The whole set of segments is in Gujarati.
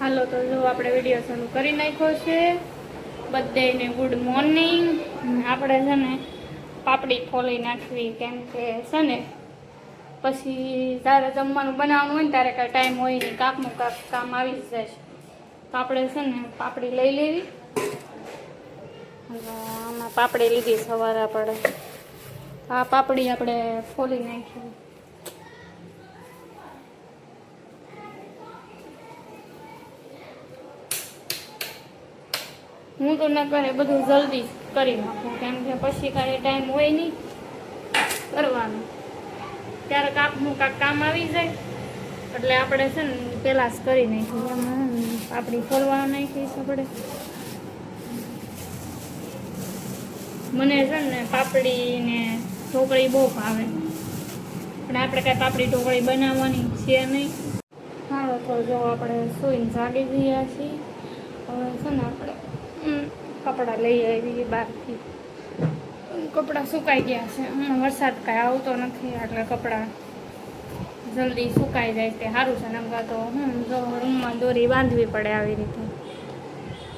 હાલો તો જો આપણે વિડીયો ચાલુ કરી નાખ્યો છે. બધાને ગુડ મોર્નિંગ. આપણે છે ને પાપડી ફોલી નાખવી, કેમ કે છે ને પછી જ્યારે જમવાનું બનાવવાનું હોય ને ત્યારે કાંઈ ટાઈમ હોય નહીં, કાંકનું કાંક કામ આવી જ જાય છે. તો આપણે છે ને પાપડી લઈ લેવી. આમાં પાપડી લીધી સવારે આપણે. આ પાપડી આપણે ફોલી નાખી. હું તો ના કરે બધું જલ્દી કરી નાખું, કેમ કે પછી કાંઈ ટાઈમ હોય નહીં કરવાનું, ત્યારે કાંકનું કાંક કામ આવી જાય. એટલે આપણે છે ને પહેલાં જ કરી નાખીએ. એમાં પાપડી ફોલવા નાખીશ આપણે. મને છે ને પાપડી ને ઢોકળી બહુ ભાવે, પણ આપણે કાંઈ પાપડી ઢોકળી બનાવવાની છે નહીં. હાલો તો જો આપણે સૂઈને જાગી ગયા છીએ. હવે છે ને આપણે કપડાં લઈ આવી બહારથી. કપડાં સુકાઈ ગયા છે. વરસાદ કાંઈ આવતો નથી એટલે કપડાં જલ્દી સુકાઈ જાય તે સારું છે. નમકા તો જો રૂમમાં દોરી બાંધવી પડે આવી રીતે.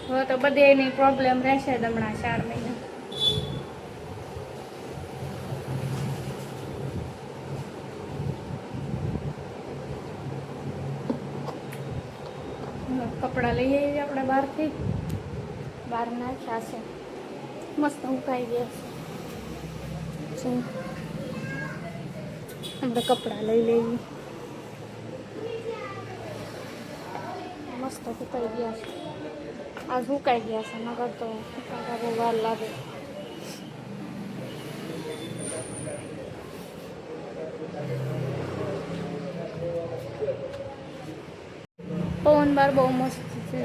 હવે તો બધે એની પ્રોબ્લેમ રહેશે જ હમણાં 4 મહિના. કપડાં લઈ આવીએ આપણે બહારથી. બહાર નાખ્યા છે, મસ્ત ઉકાઈ ગયા છે. આપણે કપડાં લઈ લઈએ. મસ્ત સુકાઈ ગયા છે. આ સુકાઈ ગયા છે, નકર તો સુકાતા બહુ વાર લાગે. પવન બાર બહુ મસ્ત છે.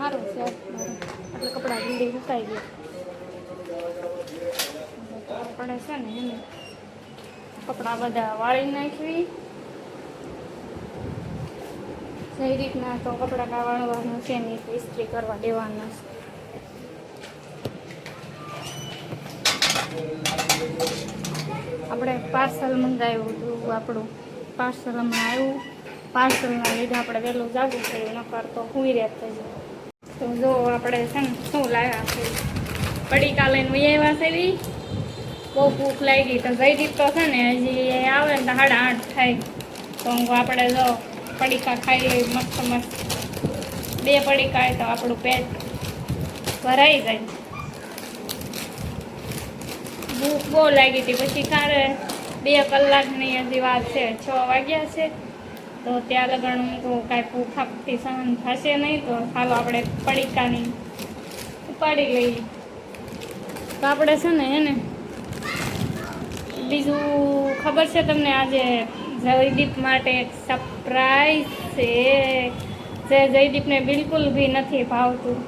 સારું છે એટલે કપડાં જલ્દી સુકાઈ ગયા. આપણે છે ને એને કપડાં બધા વાળી નાખવી. સહી રીતના તો કપડાં કાં વાળવાનું છે નહીં, તો ઇસ્ત્રી કરવા દેવાના છે. આપણે પાર્સલ મંગાવ્યું હતું. આપણું પાર્સલ હમણાં આવ્યું. પાર્સલના લીધે આપણે વહેલું જાગવું પડ્યું, નકર તો હુઈ રહેતા જ. તો જો આપણે છે ને શું લાવ્યા છે, પડીકા લઈને વહી આવ્યા છે. બહુ ભૂખ લાગી તો જયદીપ તો છે ને હજી આવે ને તો 8:30 થાય. તો આપણે જો પડીકા ખાઈ લઈએ મસ્ત મસ્ત. 2 પડીકા તો આપણું પેટ ભરાઈ જાય. ભૂખ બહુ લાગી હતી. પછી કારે 2 કલાકની હજી વાત છે, 6 વાગ્યા છે. તો ત્યાં લગણ તો કાંઈ ભૂખ આપતી સહન થશે નહીં. તો ચાલો આપણે પડીકાની ઉપાડી લઈએ. તો આપણે છે ને એને બીજું ખબર છે તમને, આજે જયદીપ માટે એક સરપ્રાઈઝ છે જે જયદીપને બિલકુલ બી નથી ભાવતું.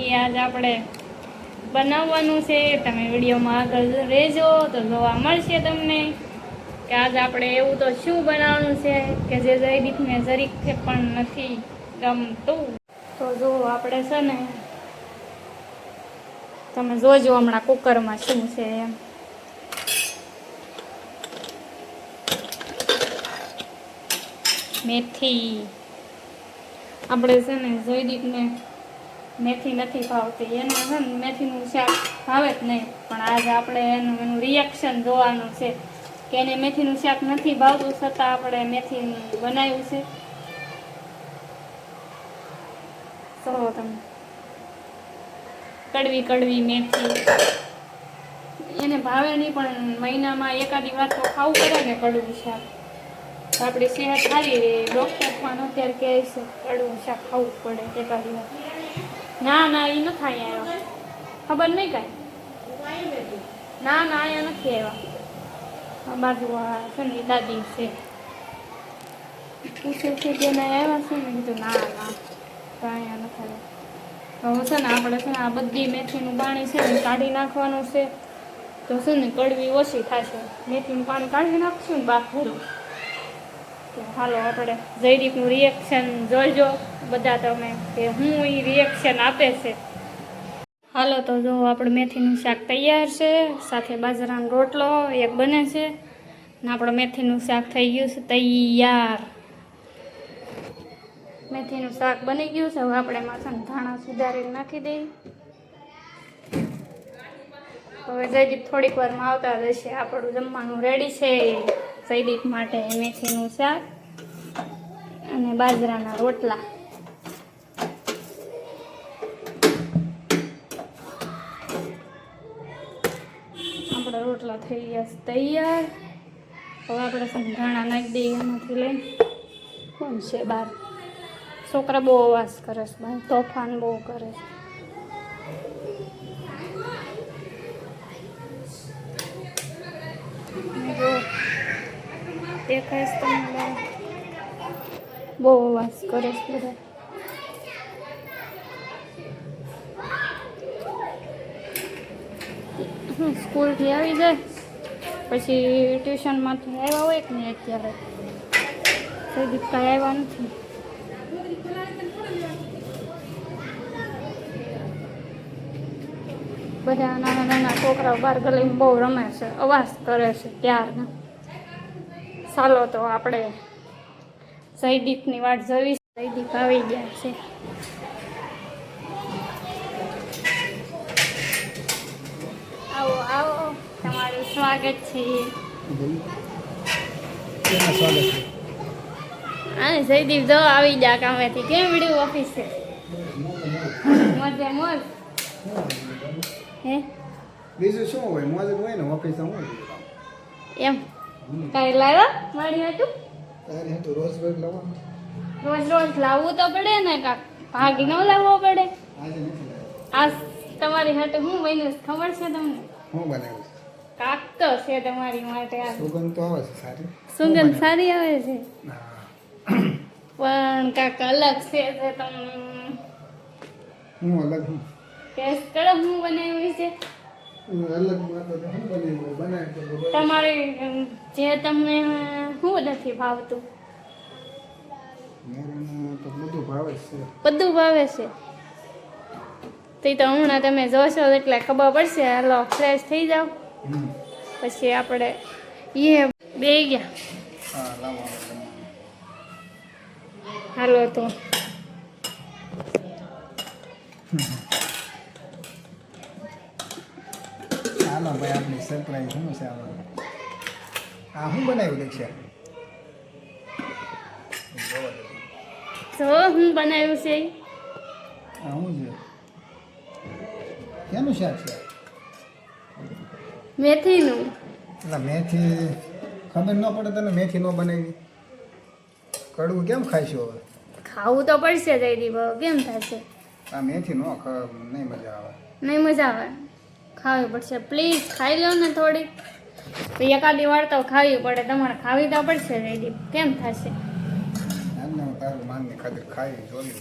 એ આજ આપણે બનાવવાનું છે. તમે વિડીયોમાં આગળ રહેજો તો જોવા મળશે તમને કે આજે આપણે એવું તો શું બનાવવાનું છે કે જે જયદીપને જરીક પણ નથી ગમતું. તો જો આપણે છે ને તમે જોજો હમણાં કુકરમાં શું છે એમ. મેથી. આપણે છે ને જયદીપને મેથી નથી ભાવતી. એને છે ને મેથીનું શાક ભાવે જ નહીં, પણ આજે આપણે એનું રિએક્શન જોવાનું છે કે એને મેથીનું શાક નથી ભાવતું છતાં આપણે મેથીનું બનાવ્યું છે. તો તમે કડવી કડવી મેથી એને ભાવે નહીં, પણ મહિનામાં એકાદી વાર તો ખાવું પડે ને કડવું શાક. તો આપણી સેહત સારી રહે. ડૉક્ટર પણ અત્યારે કહે છે કડવું શાક ખાવું પડે એકાદી વાર. ના ના, એ નથી અહીંયા આવ્યા. ખબર નહીં કાંઈ. ના ના, અહીંયા નથી આવ્યા. બાજુ છે ને દાદી છે, પૂછે છે કે ના આવ્યા છે ને. કીધું ના ના, તો અહીંયા નથી આવ્યા. હવે છે ને આપણે છે ને આ બધી મેથીનું પાણી છે ને કાઢી નાખવાનું છે. તો છે ને કડવી ઓછી થશે. મેથીનું પાણી કાઢી નાખશું ને બાફું. હાલો આપણે જયદીપનું રિએક્શન જોઈજો બધા તમે કે હું એ રિએક્શન આપે છે. હાલો તો જો આપણે મેથીનું શાક તૈયાર છે, સાથે બાજરાનો રોટલો એક બને છે ને આપણું મેથીનું શાક થઈ ગયું છે તૈયાર. મેથીનું શાક બની ગયું છે. હવે આપણે એમાં છે ને ધાણા સુધારીને નાખી દઈએ. હવે જયદીપ થોડીક વારમાં આવતા રહેશે. આપણું જમવાનું રેડી છે. જયદીપ માટે મેથીનું શાક અને બાજરાના રોટલા. આપણા રોટલા થઈ ગયા છે તૈયાર. હવે આપણે ધાણા નાખી દઈએ એમાંથી લઈને. કોણ છે બહાર? છોકરા બહુ અવાજ કરે છે બહાર, તોફાન બહુ કરે છે. જો દેખાય છે તમને? બહુ અવાજ કરે છે બધા. સ્કૂલથી આવી જાય પછી ટ્યુશનમાંથી આવ્યા હોય કે નહીં અત્યારે જયદીપ કાંઈ આવ્યા નથી. બધા નાના નાના છોકરાઓ બહાર ગલીમાં બહુ રમે છે, અવાજ કરે છે ત્યારના. ચાલો તો આપણે જયદીપની વાટ જોઈ. જયદીપ આવી ગયા છે. આવો આવો, તમારું સ્વાગત છે. હા જયદીપ જો આવી જા કામેથી. કેમ વિડીયો ઓફિસ છે? મજે મોજ. હે બીજું શું હોય? મોજ હોય ને ઓફિસ હોય એમ. કાંઈ લાવ્યા મારી હતું? તારે તો રોજ રોજ લાવવાનું. રોજ રોજ લાવવું તો પડે ને, કાંક ભાગી ન લાવવો પડે. આજે નથી લાવ્યો. આ તમારી હાટે હું બન્યું છે ખબર છે તમને? હું બનાવ્યું છે? કાક તો છે તમારી માટે. આ સુગંધ તો આવે છે સારી. સુગંધ સારી આવે છે હા. પણ કાંક અલગ છે. જે તમે હું અલગ હું ટેસ્ટ કરો હું બનાવ્યું છે. અલગ માં તો હું બનાવ્યું તો તમારે જે તમને શું નથી ભાવતું? મેરું તો બધું ભાવે છે. બધું ભાવે છે. તે તો હમણાં તમે જોશો એટલે ખબર પડશે. હાલો ફ્રેશ થઈ જાઓ પછી આપણે એ બે ગયા. હા લાવો. હાલો તો હાલો ભાઈ, આપણી સરપ્રાઈઝ શું છે આમાં? આ હું બનાવ્યું લક્ષ્ય? જો હું બનાવ્યું છે. આ શું છે? કેનું શાક છે? મેથીનું. એટલે મેથી ખબર ન પડે તને? મેથી ન બનાવી? કડવું કેમ ખાઈશું હવે? ખાવું તો પડશે જયદીપ. કેમ થશે? આ મેથી નો નહીં મજા આવે. નહીં મજા આવે. ખાવી પડશે. પ્લીઝ ખાઈ લો ને થોડીક. તો એકાદી વાર તો ખાવી પડે. તમારે ખાવી તો પડશે જયદીપ. કેમ થશે? આમને હું તારું માનની ખાતર ખાઈ જોયું.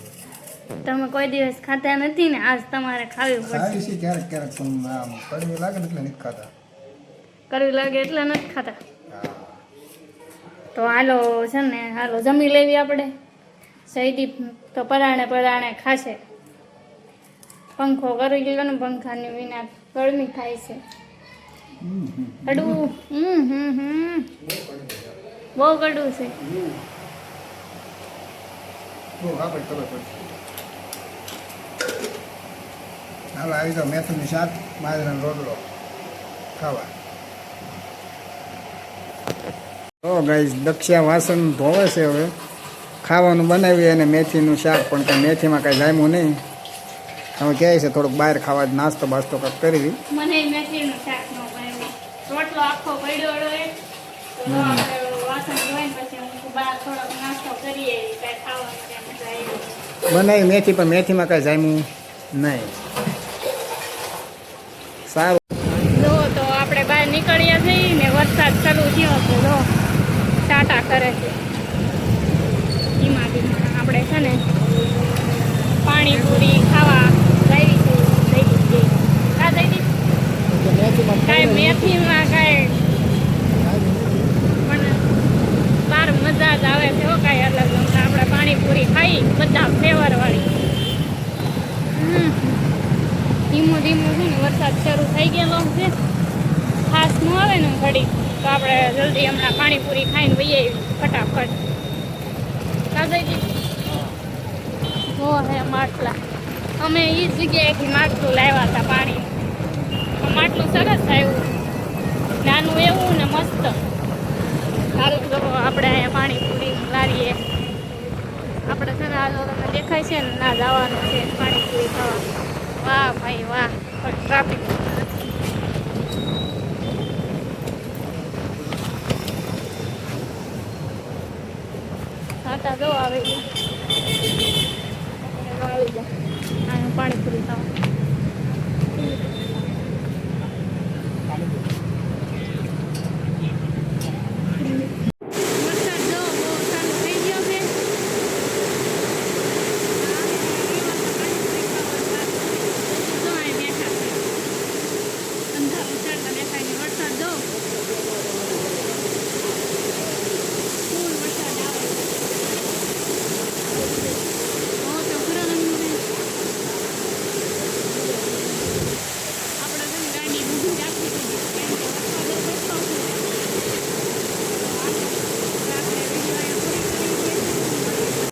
તમે કોઈ દિવસ ખાતા નથી ને, આજ તમારે ખાવી પડશે. ખાવી છે ક્યારેક ક્યારેક, પણ આમ કડવી લાગે ને એટલે નથી ખાતા. કરવી લાગે એટલે નથી ખાતા. હા. તો હાલો છે ને, હાલો જમી લેવી આપણે. જયદીપ તો પરાણે પરાણે ખાશે. પંખો કરી ગયો ને, પંખાની વિના ગરમી થાય છે. કડવું. બહુ કડવું છે. બહુ આપણે ખબર પડશે. હાલો આવી જાઓ. મેથીનું શાક, બાજરાનો રોટલો ખાવા. તો ગાઈસ દક્ષિયા વાસણ ધોવે છે. હવે ખાવાનું બનાવીએ અને મેથીનું શાક, પણ કાંઈ મેથીમાં કાંઈ જામ્યું નહીં. હવે કહે છે થોડુંક બહાર ખાવા નાસ્તો બાસ્તો કંઈક કરી. મને મેથીનું શાક નો ભાવે. રોટલો આખો પડ્યો હોય તો આપણે વાસણ ધોઈને પછી હું બહાર થોડોક નાસ્તો કરીએ. કાંઈ ખાવાનું ત્યાં મજા આવી. બનાવી મેથી, પણ મેથીમાં કાંઈ જામ્યું નહીં. સારું. જો તો આપણે બહાર નીકળ્યા છીએ ને, વરસાદ શરૂ થયો તો જો ટાટા કરે છે ધીમા ધીમા. આપણે છે ને પાણીપુરી ખાવા લાવી છે. જયદીપ કા જયદીપ કાંઈ મેથીમાં કાંઈ પણ બહાર મજા જ આવે છે. હો કાંઈ અલગ અલગ. આપણે પાણીપુરી ખાઈ બધા ફ્લેવરવાળી. ધીમું ધીમું છે ને વરસાદ શરૂ થઈ ગયેલો છે. ખાસ ન આવે ને ઘડી તો આપણે જલ્દી હમણાં પાણીપુરી ખાઈને વહીએ ફટાફટ. કા જયદીપ ઓ હે માટલા અમે એ જગ્યાએથી માટલું લાવ્યા હતા પાણી માટલું સરસ આવ્યું નાનું એવું ને મસ્ત સારું તો આપણે અહીંયા પાણીપુરી લારીએ આપણે છે ને હાલો તમને દેખાય છે ને ના જવાનું છે પાણીપુરી ખાવા વાહ ભાઈ વાહ પણ ટ્રાફિક આટા જો આવી ગયા પાણીપુરી ખાવા